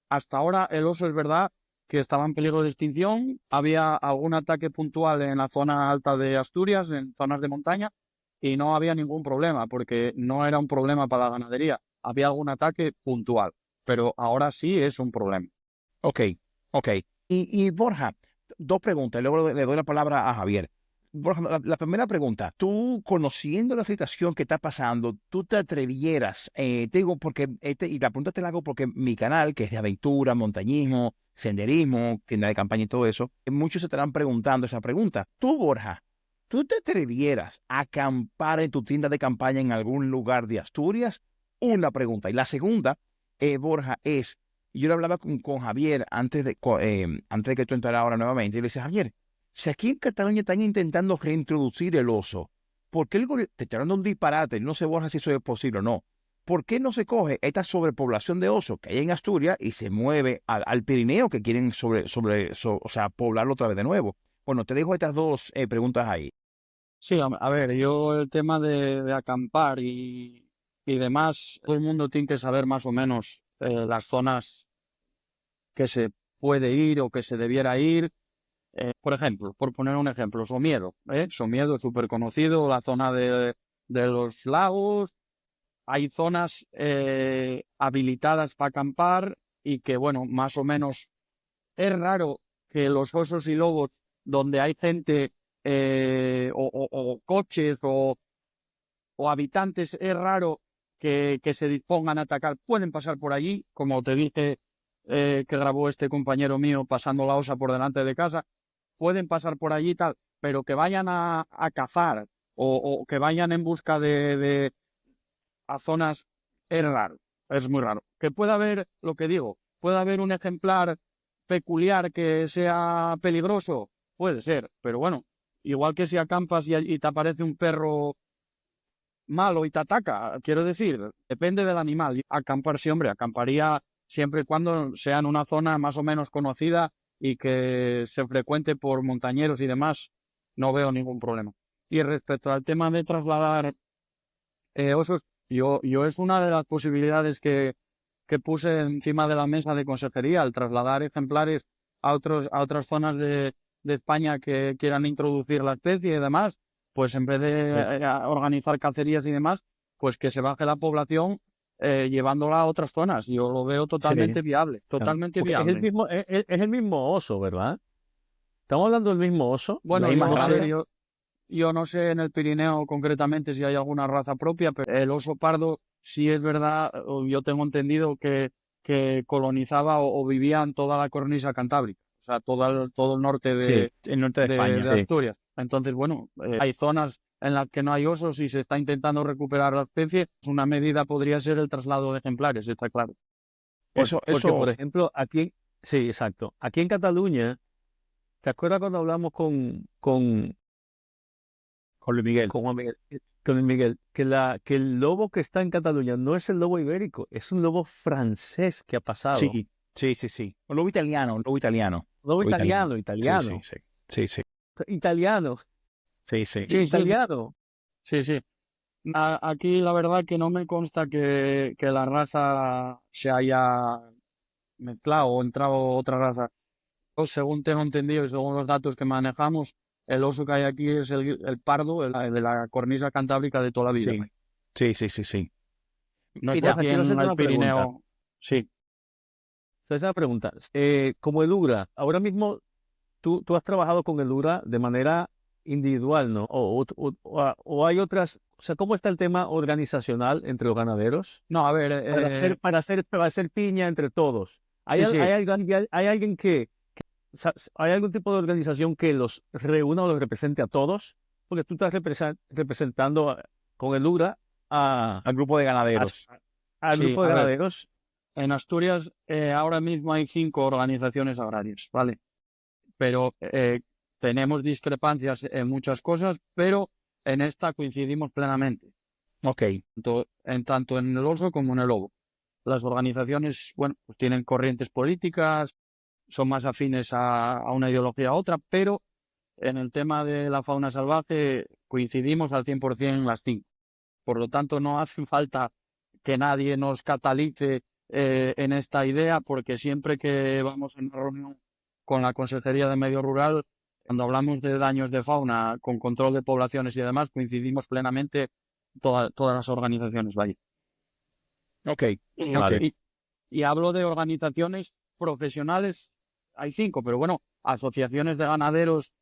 hasta ahora el oso es verdad que estaba en peligro de extinción, había algún ataque puntual en la zona alta de Asturias, en zonas de montaña, y no había ningún problema, porque no era un problema para la ganadería, había algún ataque puntual, pero ahora sí es un problema. Ok, ok. Y Borja, dos preguntas, luego le doy la palabra a Javier. Borja, la primera pregunta, tú conociendo la situación que está pasando, ¿tú te atrevieras? Te digo porque, y la pregunta te la hago porque mi canal, que es de aventura, montañismo, senderismo, tienda de campaña y todo eso, muchos se estarán preguntando esa pregunta. Tú, Borja, ¿tú te atrevieras a acampar en tu tienda de campaña en algún lugar de Asturias? Una pregunta. Y la segunda, Borja, es... Y yo le hablaba con Javier antes de que tú entraras ahora nuevamente. Y le decía, Javier, si aquí en Cataluña están intentando reintroducir el oso, ¿por qué el gobierno, te estoy dando un disparate, no sé, Borja, si eso es posible o no? ¿Por qué no se coge esta sobrepoblación de osos que hay en Asturias y se mueve al Pirineo que quieren o sea, poblarlo otra vez de nuevo? Bueno, te dejo estas dos preguntas ahí. Sí, a ver, yo el tema de acampar y demás, todo el mundo tiene que saber más o menos las zonas que se puede ir o que se debiera ir. Por ejemplo, por poner un ejemplo, Somiedo, Somiedo es súper conocido, la zona de los lagos, hay zonas habilitadas para acampar y que, bueno, más o menos es raro que los osos y lobos donde hay gente o coches o habitantes, es raro que se dispongan a atacar. Pueden pasar por allí, como te dije que grabó este compañero mío pasando la osa por delante de casa, pueden pasar por allí y tal, pero que vayan a cazar o que vayan en busca a zonas es raro, es muy raro. Que pueda haber, lo que digo, puede haber un ejemplar peculiar que sea peligroso, puede ser, pero bueno, igual que si acampas y te aparece un perro malo y te ataca, quiero decir, depende del animal. Acampar, sí, hombre, acamparía siempre y cuando sea en una zona más o menos conocida y que se frecuente por montañeros y demás, no veo ningún problema. Y respecto al tema de trasladar osos, yo es una de las posibilidades que puse encima de la mesa de consejería, al trasladar ejemplares a otras zonas de España que quieran introducir la especie y demás, pues en vez de organizar cacerías y demás, pues que se baje la población llevándola a otras zonas. Yo lo veo totalmente viable, totalmente Porque viable. es el mismo oso, ¿verdad? Estamos hablando del mismo oso. Bueno, hay más razas. yo no sé en el Pirineo concretamente si hay alguna raza propia, pero el oso pardo sí es verdad, yo tengo entendido que colonizaba o vivía en toda la cornisa cantábrica, o sea, todo el norte Sí, El norte de España. de sí. Asturias. Entonces, bueno, hay zonas en las que no hay osos y se está intentando recuperar la especie. Una medida podría ser el traslado de ejemplares, está claro. Porque, por ejemplo, sí, exacto. Aquí en Cataluña, ¿te acuerdas cuando hablamos con Luis Miguel. con Juan Miguel, con el Miguel, que el lobo que está en Cataluña no es el lobo ibérico, es un lobo francés que ha pasado. Sí, sí, sí, sí. Un lobo italiano, un lobo italiano. Lobo Lobo italiano, Sí, sí, italiano, sí. Sí, sí. italiano, Sí, sí. Sí, sí, italiano. sí, sí. Aquí la verdad que no me consta que la raza se haya mezclado o entrado otra raza. Yo, según tengo entendido y según los datos que manejamos, el oso que hay aquí es el pardo, el de la cornisa cantábrica de toda la vida. Sí, sí, sí, sí, sí. No está Mira, aquí Quiero en hacerte el una pregunta. Pirineo. Sí. Entonces, una pregunta. Como el URA, ahora mismo tú has trabajado con el URA de manera individual, ¿no? O hay otras, o sea, ¿cómo está el tema organizacional entre los ganaderos? No, a ver, Para hacer piña entre todos. sí, sí. Hay alguien hay algún tipo de organización que los reúna o los represente a todos? Porque tú estás representando con el URA al grupo de a- ganaderos. al Sí, grupo de a ver, ganaderos. en Asturias ahora mismo hay 5 organizaciones agrarias, ¿vale? Pero tenemos discrepancias en muchas cosas, pero en esta coincidimos plenamente, Ok, tanto en el oso como en el lobo. Las organizaciones, bueno, pues tienen corrientes políticas, son más afines a una ideología a otra, pero en el tema de la fauna salvaje coincidimos al 100% las 5. Por lo tanto, no hace falta que nadie nos catalice en esta idea, porque siempre que vamos en una reunión con la Consejería de Medio Rural, cuando hablamos de daños de fauna con control de poblaciones y demás, coincidimos plenamente todas las organizaciones. Vaya. ok, ok. Y, y hablo de organizaciones profesionales, hay 5, pero bueno, asociaciones de ganaderos,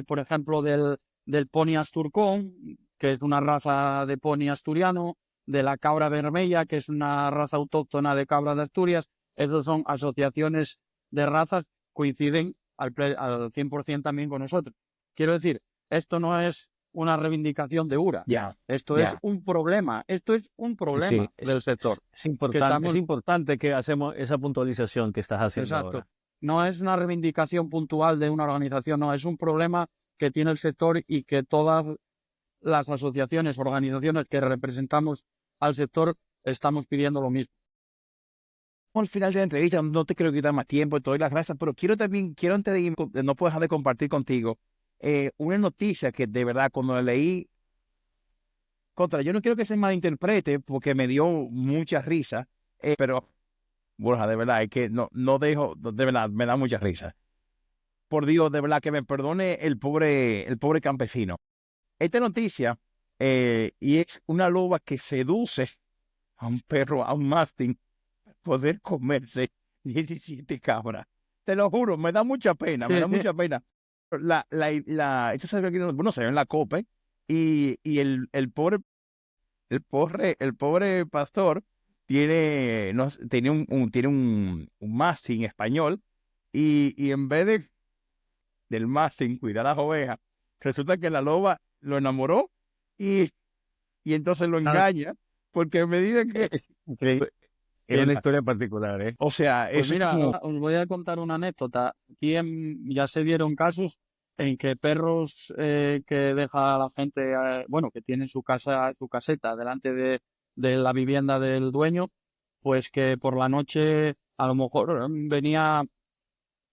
por ejemplo, del pony asturcón, que es una raza de pony asturiano, de la cabra vermella, que es una raza autóctona de cabra de Asturias. Esas son asociaciones de razas, coinciden al 100% también con nosotros. Quiero decir, esto no es una reivindicación de URA. Ya, Esto es ya. un problema. Esto es un problema Sí, del sector. es Que importante, estamos, es importante que hacemos esa puntualización que estás haciendo exacto. ahora. No es una reivindicación puntual de una organización, no, es un problema que tiene el sector y que todas las asociaciones, organizaciones que representamos al sector estamos pidiendo lo mismo. Al final de la entrevista, no te quiero quitar más tiempo, te doy las gracias, pero quiero antes de irme, no puedo dejar de compartir contigo una noticia que de verdad cuando la leí, yo no quiero que se malinterprete porque me dio mucha risa, pero Borja, de verdad, es que no dejo, de verdad, me da mucha risa. Por Dios, de verdad, que me perdone el pobre campesino. Esta noticia, y es una loba que seduce a un perro, a un mastín, poder comerse 17 cabras. Te lo juro, me da mucha pena, me Sí, da sí. mucha pena. Esto se ve que bueno, se ve en la COPE, y el pobre pastor tiene, no, tiene un mastín español, y en vez del mastín cuidar las ovejas, resulta que la loba lo enamoró y, y entonces lo Nada, engaña, porque a medida que, Es increíble. Es que una la- historia particular, ¿eh? o sea, pues eso es mira, como, os voy a contar una anécdota. Aquí ya se dieron casos en que perros que deja la gente, bueno, que tienen su casa, su caseta delante de la vivienda del dueño, pues que por la noche a lo mejor venía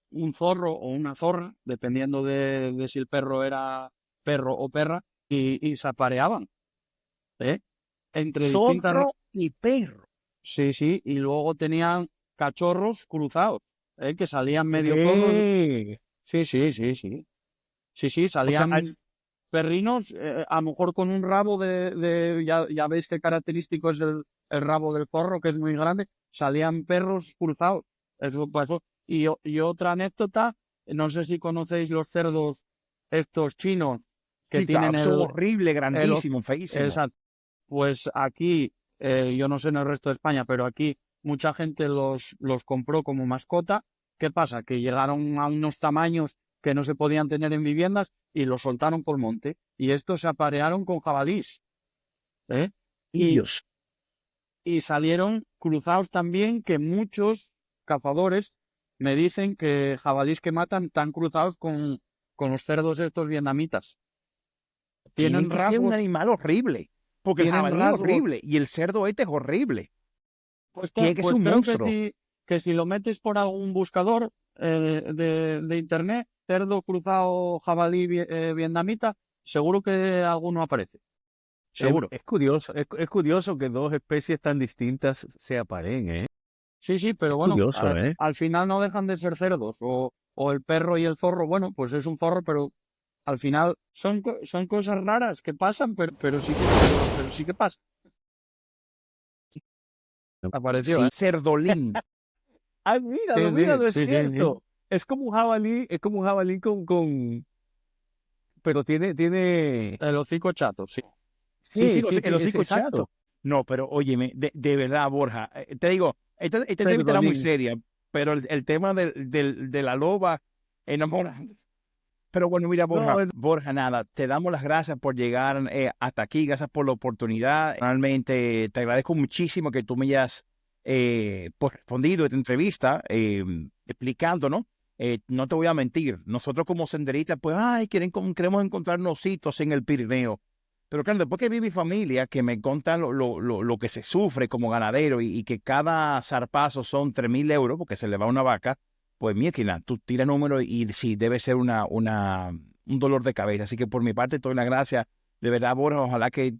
un zorro o una zorra, dependiendo de si el perro era perro o perra, y se apareaban, ¿eh? Entre distintas... Zorro y perro. Sí, sí, y luego tenían cachorros cruzados, que salían medio zorros. ¡Eh! Sí, sí, sí, sí. Sí, sí, O sea, salían perrinos, a lo mejor con un rabo ya veis qué característico es el rabo del zorro, que es muy grande, salían perros cruzados. Eso pasó. Y otra anécdota, no sé si conocéis los cerdos estos chinos que sí, tienen claro, son horrible, grandísimo, feísimo. Exacto. Pues aquí, yo no sé en el resto de España, pero aquí mucha gente los compró como mascota. ¿Qué pasa? Que llegaron a unos tamaños que no se podían tener en viviendas y los soltaron por monte. Y estos se aparearon con jabalís. ¿eh? Y Y, Dios. y salieron cruzados también, que muchos cazadores me dicen que jabalís que matan están cruzados con los cerdos estos vietnamitas. Tienen Tienen que ser un rasgos, animal horrible. Porque el tienen jabalí es rasgos. horrible y el cerdo este es horrible. Tiene que ser Pues un creo monstruo. que si lo metes por algún buscador de internet, cerdo cruzado jabalí vietnamita, seguro que alguno aparece. Seguro. Es curioso que dos especies tan distintas se apareen, ¿eh? Sí, sí, pero bueno, Curioso, ¿eh? al final no dejan de ser cerdos. O el perro y el zorro, bueno, pues es un zorro, pero al final son cosas raras que pasan, pero sí que pasa. Apareció, Sí, ¿eh? cerdolín. Ah, Sí, míralo, es sí, sí, sí, sí. cierto. Es como un jabalí pero tiene, El hocico chato, sí. Sí, sí, sí, sí, el es hocico exacto. chato. No, pero óyeme, de verdad, Borja, te digo, esta entrevista era muy Cerdolín. seria, pero el tema de la loba enamora. Pero bueno, mira, Borja, No, Borja, nada, te damos las gracias por llegar hasta aquí, gracias por la oportunidad. Realmente te agradezco muchísimo que tú me hayas pues, respondido a esta entrevista, explicando, ¿no? No te voy a mentir, nosotros como senderistas, pues, ay, queremos encontrarnos sitios en el Pirineo. Pero claro, después que vi mi familia, que me contan lo que se sufre como ganadero y que cada zarpazo son 3.000 euros porque se le va una vaca, pues mira, tú tira número y sí, debe ser un dolor de cabeza. Así que por mi parte, te doy las gracias. De verdad, Borja, ojalá que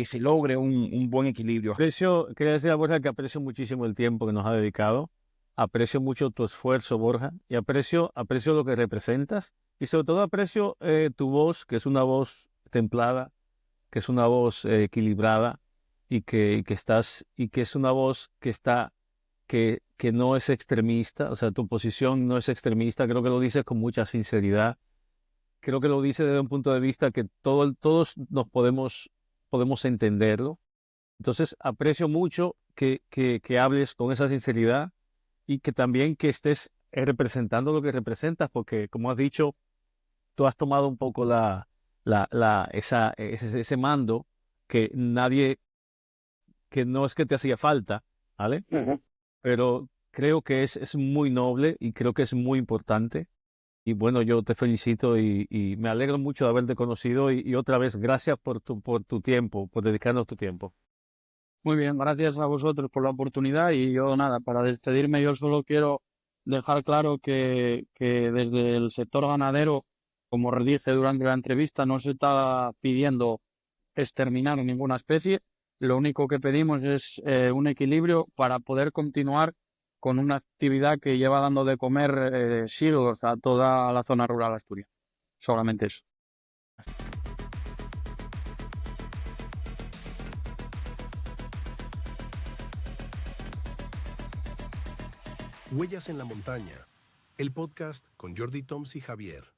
se logre un buen equilibrio. quería decir a Borja que aprecio muchísimo el tiempo que nos ha dedicado. Aprecio mucho tu esfuerzo, Borja, y aprecio lo que representas. Y sobre todo aprecio tu voz, que es una voz templada, que es una voz equilibrada y que es una voz que no es extremista, o sea, tu posición no es extremista, creo que lo dices con mucha sinceridad, creo que lo dices desde un punto de vista que todos nos podemos entenderlo. Entonces, aprecio mucho que hables con esa sinceridad y que también que estés representando lo que representas, porque como has dicho, tú has tomado un poco ese mando que que no es que te hacía falta, ¿vale? Pero creo que es muy noble y creo que es muy importante. Y bueno, yo te felicito y me alegro mucho de haberte conocido y otra vez gracias por tu tiempo, por dedicarnos tu tiempo. Muy bien, gracias a vosotros por la oportunidad y yo nada, para despedirme yo solo quiero dejar claro que desde el sector ganadero, como dije durante la entrevista, no se está pidiendo exterminar ninguna especie, lo único que pedimos es un equilibrio para poder continuar con una actividad que lleva dando de comer siglos a toda la zona rural asturiana. Solamente eso. Huellas en la montaña, el podcast con Jordi Toms y Javier.